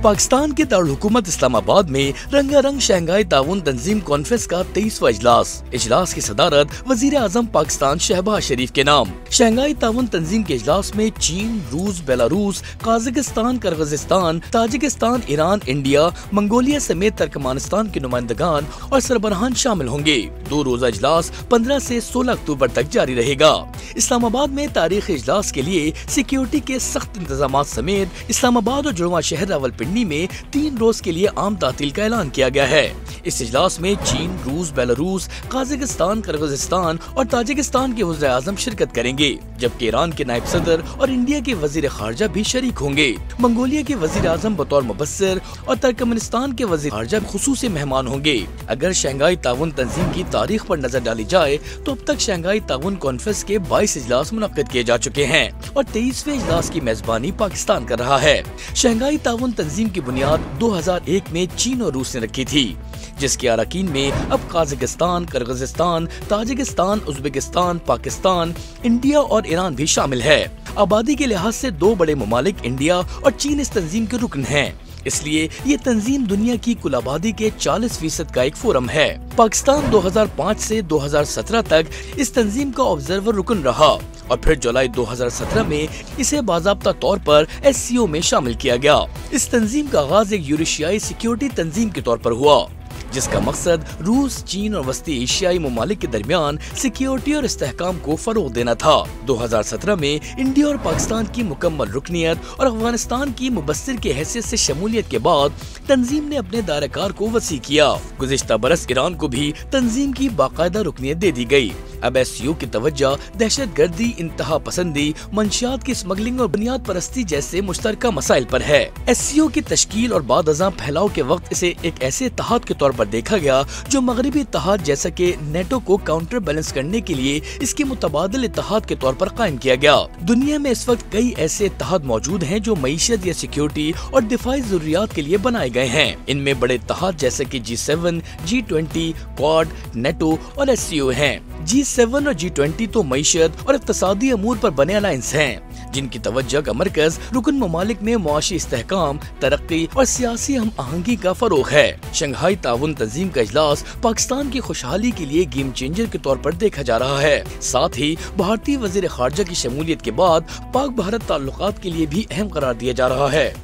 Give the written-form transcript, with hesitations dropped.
पाकिस्तान के दारुल-हुकूमत इस्लामाबाद में रंगारंग शंघाई ताउन तंजीम कॉन्फ्रेंस का 23वां इजलास की सदारत वजीर आजम पाकिस्तान शहबाज शरीफ के नाम। शंघाई ताउन तंजीम के इजलास में चीन, रूस, Belarus, Kazakhstan, Kyrgyzstan, Tajikistan, Iran, India, Mongolia समेत तुर्कमेनिस्तान के नुमाइंदगान और सरबराहान शामिल होंगे। 2 रोजा इजलास 15 से 16 अक्टूबर तक जारी रहेगा। इस्लामाबाद में तारीखी इजलास के लिए सिक्योरिटी के सख्त इंतजाम समेत इस्लामाबाद और जुड़वा शहर रावलपिंडी में 3 रोज के लिए आम तातील का ऐलान किया गया है। इस इजलास में चीन, रूस, बेलारूस, काजाकिस्तान, किर्गिस्तान और ताजिकिस्तान के वज़ीर आज़म शिरकत करेंगे, जबकि ईरान के नायब सदर और इंडिया के वजीर खारजा भी शरीक होंगे। मंगोलिया के वजीर आज़म बतौर मुबस्सिर और तुर्कमेनिस्तान के वजीर खारजा खुसूसी मेहमान होंगे। अगर शंघाई ताउन तंजीम की तारीख पर नजर डाली जाए तो अब तक शंघाई ताउन कॉन्फ्रेंस के 22 इजलास मुनक्किद किए जा चुके हैं और 23वें इजलास की मेजबानी पाकिस्तान कर रहा है। शंघाई ताउन तंजीम की बुनियाद 2001 में चीन और रूस ने रखी थी, जिसके अरकान में अब Kazakhstan, Kyrgyzstan, Tajikistan, Uzbekistan, Pakistan, India और ईरान भी शामिल है। आबादी के लिहाज से 2 बड़े ममालिक इंडिया और चीन इस तंजीम के रुकन हैं, इसलिए ये तंजीम दुनिया की कुल आबादी के 40% का एक फोरम है। पाकिस्तान 2005 से 2017 तक इस तंजीम का ऑब्जर्वर रुकन रहा और फिर जुलाई 2017 में इसे बाज़ाब्ता तौर पर SCO में शामिल किया गया। इस तंजीम का आगाज एक यूरेशियाई सिक्योरिटी तंजीम के तौर पर हुआ, जिसका मकसद रूस, चीन और वस्ती एशियाई ममालिक के दरमियान सिक्योरिटी और इस्तेहकाम को फरोग देना था। 2017 में इंडिया और पाकिस्तान की मुकम्मल रुकनियत और अफगानिस्तान की मुबस्सिर की हैसियत से शमूलियत के बाद तंजीम ने अपने दायरेकार को वसी किया। गुज़िश्ता बरस ईरान को भी तंजीम की बाकायदा रुकनियत दे दी गई। अब SCO की तवज्जो दहशत गर्दी, इंतहा पसंदी, मंशियात की स्मगलिंग और बुनियाद परस्ती जैसे मुश्तरका मसाइल पर है। SCO की तश्कील और बाद अज़ां फैलाव के वक्त इसे एक ऐसे इत्तेहाद के तौर पर देखा गया जो मगरबी इत्तेहाद जैसा कि नेटो को काउंटर बैलेंस करने के लिए इसके मुतबादिल इत्तेहाद के तौर पर कायम किया गया। दुनिया में इस वक्त कई ऐसे इत्तेहाद मौजूद हैं जो मईशत या सिक्योरिटी और दिफाई जरूरियात के लिए बनाए गए हैं। इनमें बड़े इत्तेहाद जैसे कि G7, G20, क्वाड, नेटो और SCO हैं। G7 और G20 तो मईशत और इक्तिसादी अमूर पर बने अलायंस हैं, जिनकी तवज्जो का मरकज रुकन ममालिक में मुआशी इस्तेहकाम, तरक्की और सियासी हम आहंगी का फरोग है। शंघाई ताउन तंजीम का इजलास पाकिस्तान की खुशहाली के लिए गेम चेंजर के तौर पर देखा जा रहा है। साथ ही भारतीय वजीर खारजा की शमूलियत के बाद पाक भारत ताल्लुकात के लिए भी अहम करार दिया जा रहा है।